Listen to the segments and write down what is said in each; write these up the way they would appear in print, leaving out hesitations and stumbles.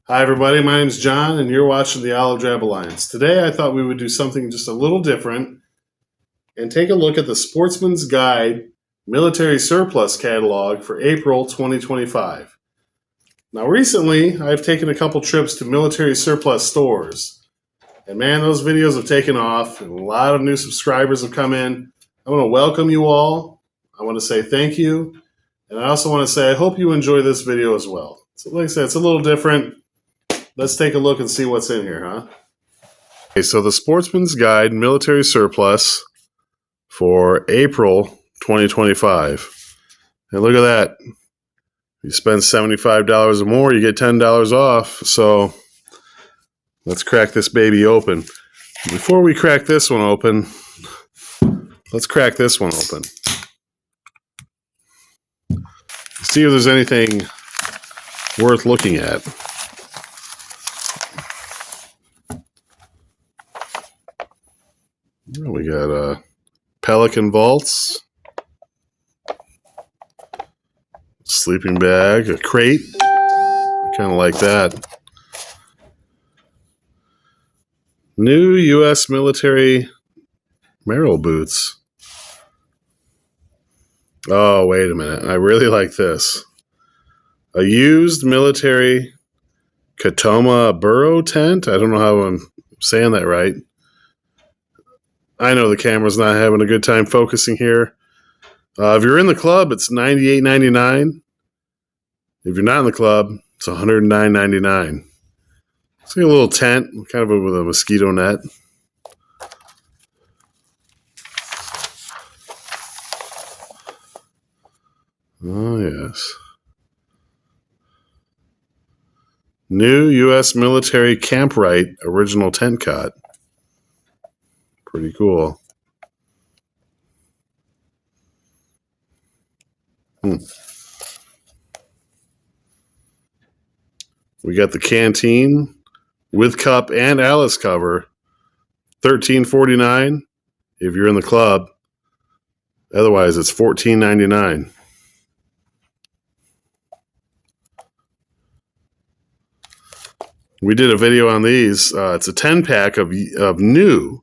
Hi, everybody. My name's John, and you're watching the Olive Drab Alliance. Today, I thought we would do something just a little different and take a look at the Sportsman's Guide Military Surplus Catalog for April 2025. Now, recently, I've taken a couple trips to military surplus stores, and man, those videos have taken off, and a lot of new subscribers have come in. I want to welcome you all. I want to say thank you, and I also want to say I hope you enjoy this video as well. So, like I said, it's a little different. Let's take a look and see what's in here, huh? Okay, so the Sportsman's Guide Military Surplus for April 2025. And look at that. You spend $75 or more, you get $10 off. So let's crack this baby open. Before we crack this one open, let's crack this one open. See if there's anything worth looking at. We got Pelican vaults, sleeping bag, a crate. I kind of like that. New U.S. military Merrill boots. Oh, wait a minute. I really like this. A used military Katoma burrow tent. I don't know how I'm saying that right. I know the camera's not having a good time focusing here. If you're in the club, it's $98.99. If you're not in the club, it's $109.99. It's like a little tent, kind of with a mosquito net. Oh, yes. New U.S. military Camprite original tent cot. Pretty cool. We got the canteen with cup and Alice cover, $13.49 if you're in the club. Otherwise, it's $14.99. We did a video on these. It's a 10-pack of new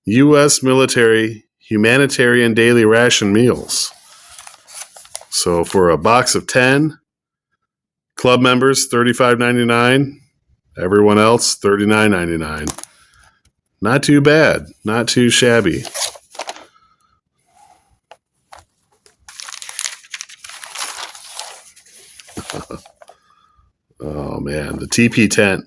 U.S. military humanitarian daily ration meals. So for a box of 10, club members, $35.99. Everyone else, $39.99. Not too bad. Not too shabby. Oh, man. The TP tent.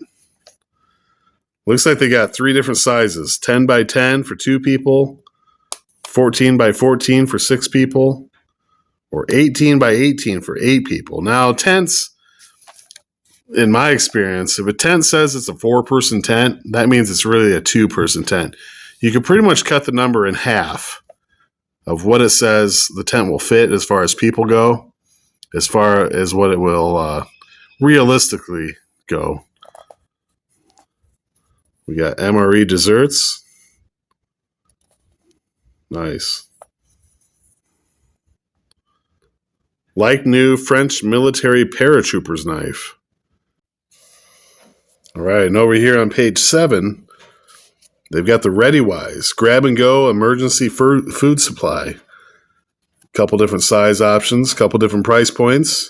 Looks like they got 3 different sizes. 10 by 10 for 2 people. 14 by 14 for 6 people. Or 18 by 18 for 8 people. Now, tents, in my experience, if a tent says it's a 4-person tent, that means it's really a 2-person tent. You can pretty much cut the number in half of what it says the tent will fit as far as people go, as far as what it will realistically go. We got MRE desserts. Nice. Like new French military paratrooper's knife. All right, and over here on page 7, they've got the ReadyWise grab-and-go emergency food supply. Couple different size options, couple different price points.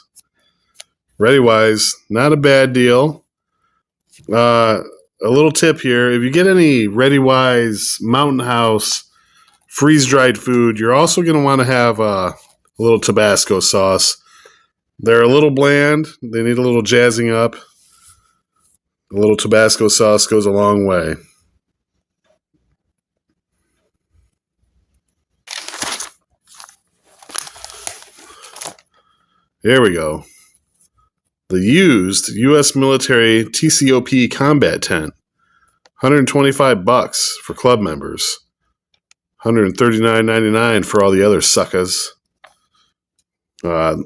ReadyWise, not a bad deal. A little tip here, if you get any ReadyWise Mountain House freeze-dried food, you're also going to want to have a little Tabasco sauce. They're a little bland. They need a little jazzing up. A little Tabasco sauce goes a long way. There we go. The used U.S. military TCOP combat tent. $125 for club members. $139.99 for all the other suckers. I've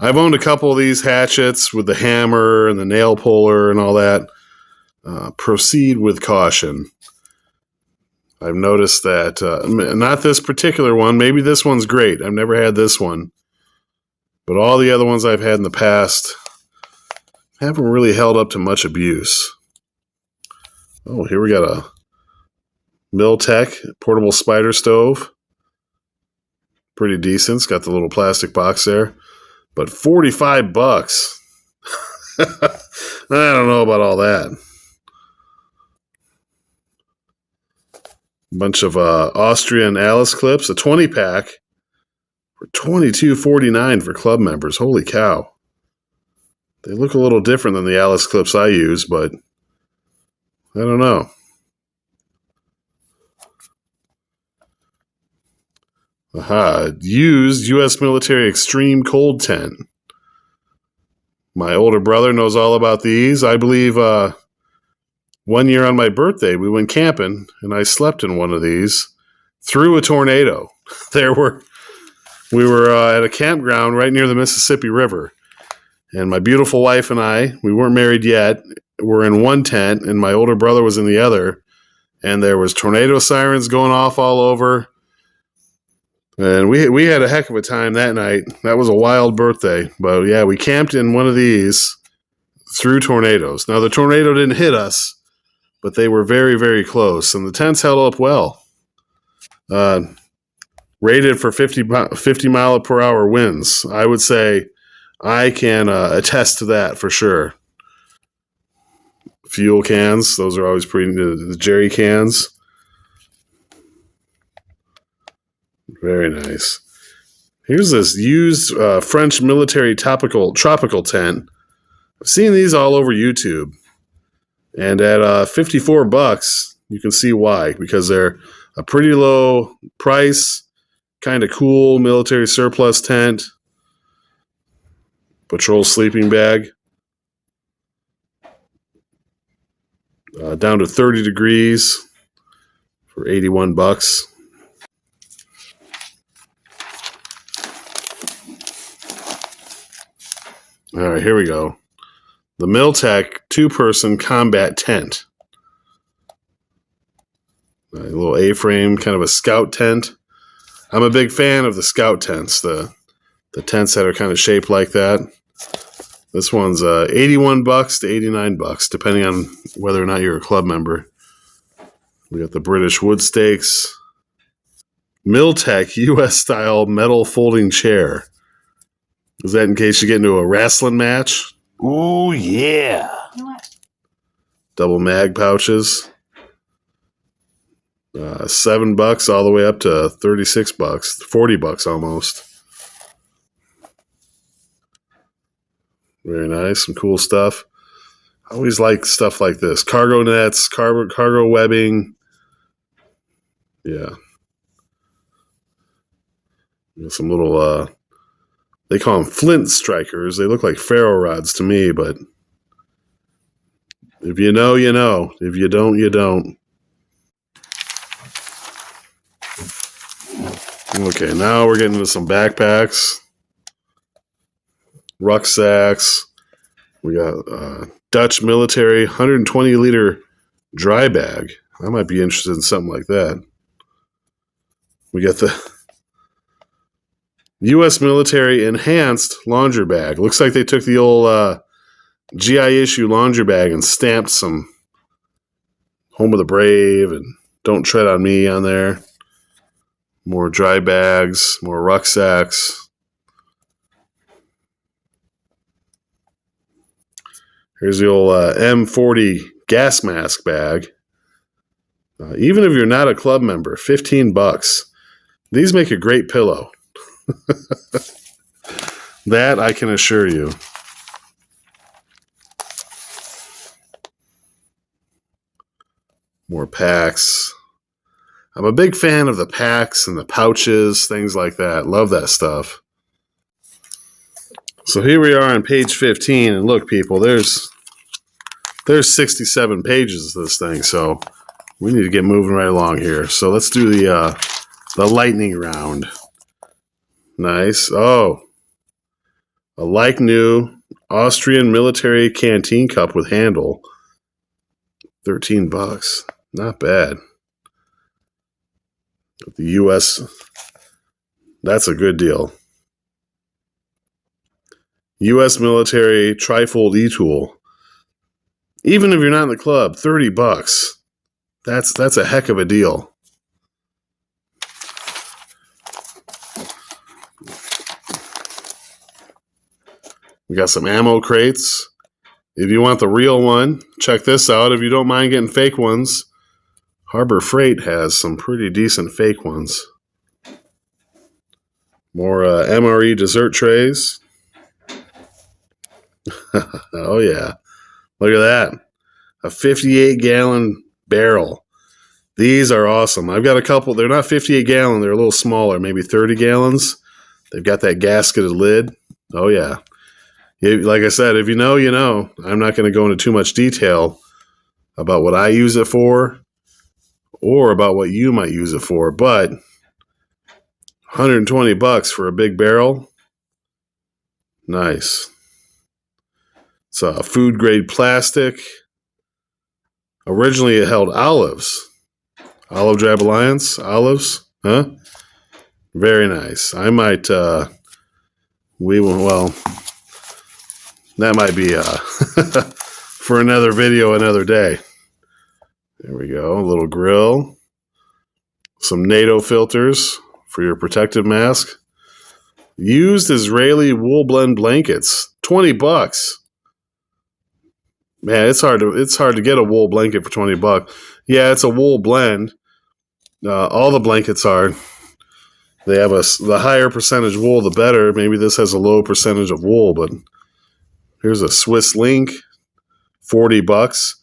owned a couple of these hatchets with the hammer and the nail puller and all that. Proceed with caution. I've noticed that, not this particular one, maybe this one's great. I've never had this one. But all the other ones I've had in the past haven't really held up to much abuse. Oh, here we got a Miltech portable spider stove. Pretty decent. It's got the little plastic box there. But $45. I don't know about all that. A bunch of Austrian Alice clips, a 20-pack for $22.49 for club members. Holy cow. They look a little different than the Alice clips I use, but I don't know. Aha, used U.S. military extreme cold tent. My older brother knows all about these. I believe one year on my birthday, we went camping, and I slept in one of these through a tornado. We were at a campground right near the Mississippi River, and my beautiful wife and I, we weren't married yet, were in one tent, and my older brother was in the other, and there was tornado sirens going off all over. And we had a heck of a time that night. That was a wild birthday. But yeah, we camped in one of these through tornadoes. Now, the tornado didn't hit us, but they were very, very close. And the tents held up well. Rated for 50 mile per hour winds. I would say I can attest to that for sure. Fuel cans. Those are always pretty, the jerry cans. Very nice. Here's this used French military tropical tent. I've seen these all over YouTube. And at $54, you can see why. Because they're a pretty low price, kind of cool military surplus tent. Patrol sleeping bag. Down to 30 degrees for $81. All right, here we go. The Miltech 2-person combat tent. A little A-frame, kind of a scout tent. I'm a big fan of the scout tents, the tents that are kind of shaped like that. This one's $81 to $89, depending on whether or not you're a club member. We got the British wood stakes. Miltech US-style metal folding chair. Is that in case you get into a wrestling match? Ooh, yeah. Double mag pouches. $7 all the way up to $36, $40 almost. Very nice, some cool stuff. I always like stuff like this. Cargo nets, cargo webbing. Yeah. Some little, they call them flint strikers. They look like ferro rods to me, but if you know, you know. If you don't, you don't. Okay, now we're getting into some backpacks, rucksacks. We got Dutch military 120-liter dry bag. I might be interested in something like that. We got the U.S. military enhanced laundry bag. Looks like they took the old GI issue laundry bag and stamped some Home of the Brave and Don't Tread on Me on there. More dry bags, more rucksacks. Here's the old M40 gas mask bag. Even if you're not a club member, $15. These make a great pillow. That I can assure you. More packs. I'm a big fan of the packs and the pouches, things like that. Love that stuff. So here we are on page 15, and look, people, there's 67 pages of this thing, so we need to get moving right along here. So let's do the lightning round. Nice. Oh, a like new Austrian military canteen cup with handle. $13. Not bad. The U.S. That's a good deal. U.S. military trifold e-tool. Even if you're not in the club, $30. That's a heck of a deal. We got some ammo crates. If you want the real one, check this out. If you don't mind getting fake ones, Harbor Freight has some pretty decent fake ones. More MRE dessert trays. Oh, yeah. Look at that. A 58-gallon barrel. These are awesome. I've got a couple. They're not 58 gallon. They're a little smaller, maybe 30 gallons. They've got that gasketed lid. Oh, yeah. Like I said, if you know, you know. I'm not going to go into too much detail about what I use it for or about what you might use it for, but $120 for a big barrel. Nice. It's a food grade plastic. Originally, it held olives. Olive Drab Alliance, olives, huh? Very nice. I might, that might be for another video another day. There we go, a little grill. Some NATO filters for your protective mask. Used Israeli wool blend blankets, $20. Man, it's hard to get a wool blanket for $20. Yeah, it's a wool blend. All the blankets are. They have the higher percentage wool, the better. Maybe this has a low percentage of wool, but here's a Swiss link, $40.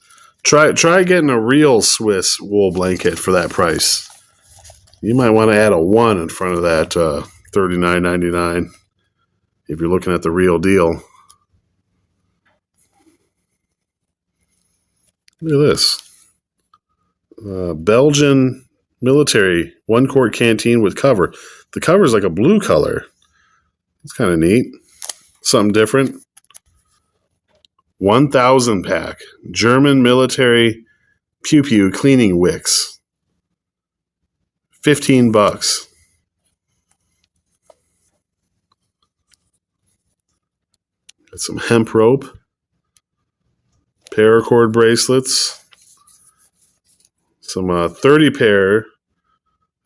Try getting a real Swiss wool blanket for that price. You might want to add a 1 in front of that $39.99 if you're looking at the real deal. Look at this. Belgian military 1-quart canteen with cover. The cover is like a blue color. It's kind of neat. Something different. 1,000 pack. German military pew pew cleaning wicks. $15. Got some hemp rope. Paracord bracelets. Some 30 pair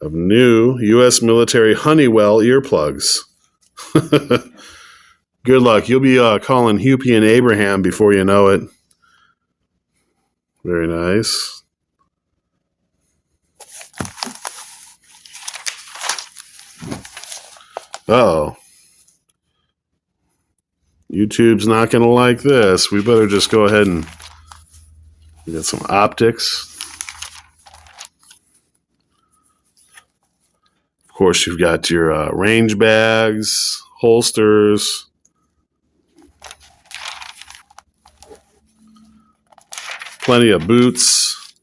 of new U.S. military Honeywell earplugs. Good luck. You'll be calling Huppy and Abraham before you know it. Very nice. Uh-oh. YouTube's not going to like this. We better just go ahead and get some optics. Of course, you've got your range bags, holsters, plenty of boots.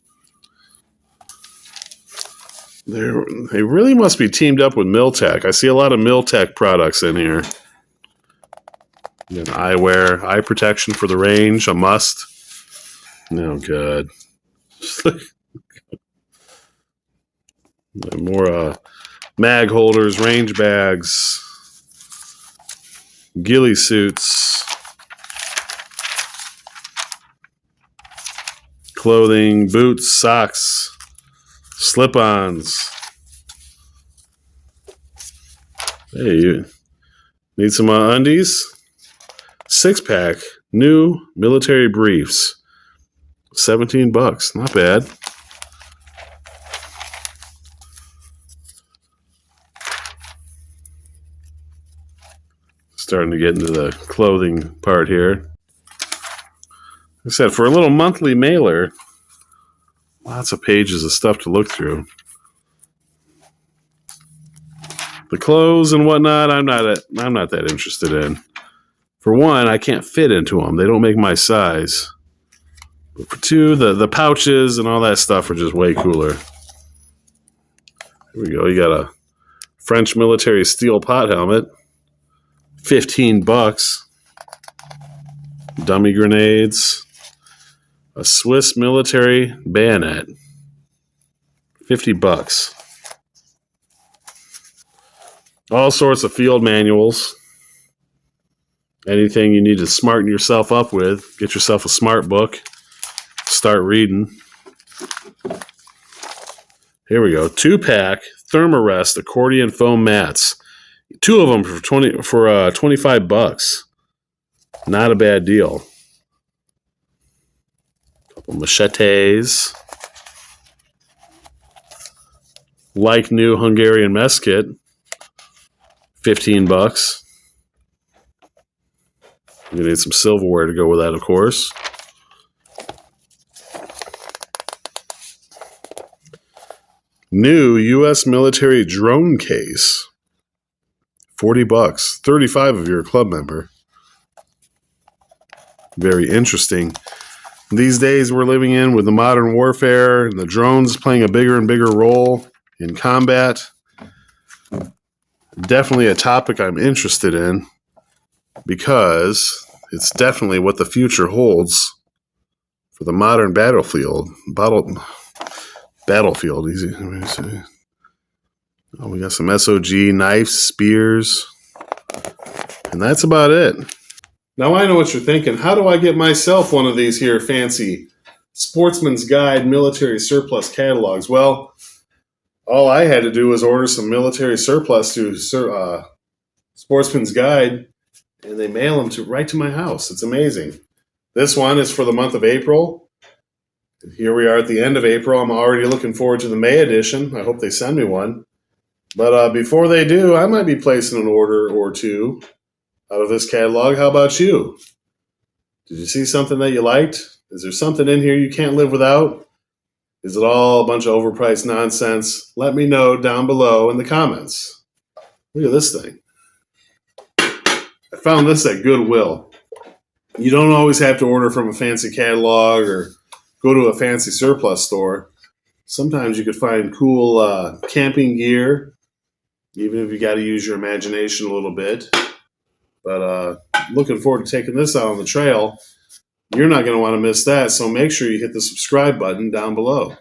They really must be teamed up with Miltech. I see a lot of Miltech products in here. And eyewear, eye protection for the range, a must. Oh, good. More mag holders, range bags, ghillie suits, clothing, boots, socks, slip-ons. Hey, you need some undies? 6-pack, new military briefs. $17. Not bad. Starting to get into the clothing part here. Like I said, for a little monthly mailer, lots of pages of stuff to look through. The clothes and whatnot, I'm not that interested in. For one, I can't fit into them. They don't make my size. But for two, the pouches and all that stuff are just way cooler. Here we go. You got a French military steel pot helmet. $15. Dummy grenades. A Swiss military bayonet. $50. All sorts of field manuals. Anything you need to smarten yourself up with, get yourself a smart book. Start reading. Here we go. 2-pack Thermarest accordion foam mats. 2 of them for $25. Not a bad deal. Couple machetes. Like new Hungarian mess kit. $15. You need some silverware to go with that, of course. New U.S. military drone case. $40. 35 if you're a club member. Very interesting. These days we're living in with the modern warfare and the drones playing a bigger and bigger role in combat. Definitely a topic I'm interested in because it's definitely what the future holds for the modern battlefield. Battlefield, easy. Let me see. Oh, we got some SOG, knives, spears, and that's about it. Now I know what you're thinking. How do I get myself one of these here fancy Sportsman's Guide military surplus catalogs? Well, all I had to do was order some military surplus to Sportsman's Guide, and they mail them right to my house. It's amazing. This one is for the month of April. Here we are at the end of April. I'm already looking forward to the May edition. I hope they send me one. But before they do, I might be placing an order or two out of this catalog. How about you? Did you see something that you liked? Is there something in here you can't live without? Is it all a bunch of overpriced nonsense? Let me know down below in the comments. Look at this thing. I found this at Goodwill. You don't always have to order from a fancy catalog or go to a fancy surplus store. Sometimes you could find cool camping gear, even if you got to use your imagination a little bit. But looking forward to taking this out on the trail. You're not going to want to miss that, so make sure you hit the subscribe button down below.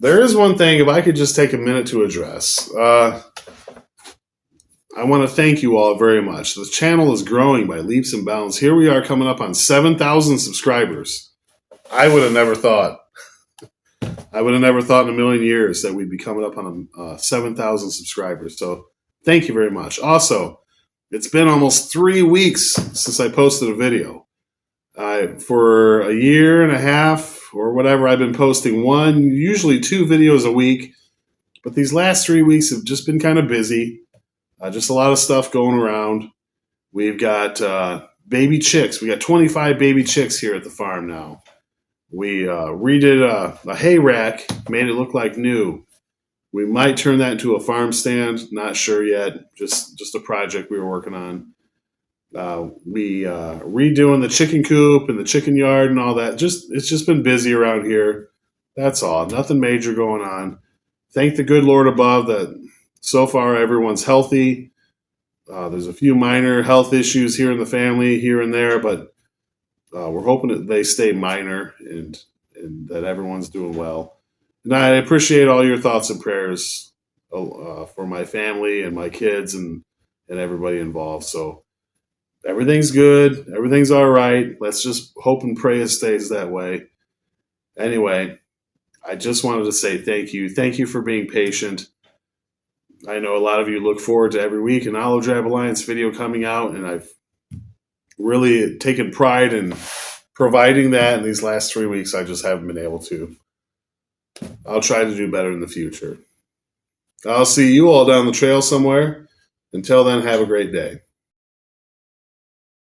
There is one thing, if I could just take a minute to address. I want to thank you all very much. The channel is growing by leaps and bounds. Here we are coming up on 7,000 subscribers. I would have never thought. I would have never thought in a million years that we'd be coming up on 7,000 subscribers. So thank you very much. Also, it's been almost 3 weeks since I posted a video. For a year and a half or whatever, I've been posting one, usually 2 videos a week. But these last 3 weeks have just been kind of busy. Just a lot of stuff going around. We've got baby chicks. We got 25 baby chicks here at the farm now. We redid a hay rack, made it look like new. We might turn that into a farm stand. Not sure yet. Just a project we were working on. We redoing the chicken coop and the chicken yard and all that. It's just been busy around here. That's all. Nothing major going on. Thank the good Lord above that so far everyone's healthy. There's a few minor health issues here in the family, here and there, but we're hoping that they stay minor and that everyone's doing well. And I appreciate all your thoughts and prayers for my family and my kids and everybody involved. So everything's good. Everything's all right. Let's just hope and pray it stays that way. Anyway, I just wanted to say thank you. Thank you for being patient. I know a lot of you look forward to every week an Olive Drab Alliance video coming out, and I've really taken pride in providing that. In these last 3 weeks, I just haven't been able to. I'll try to do better in the future. I'll see you all down the trail somewhere. Until then, have a great day.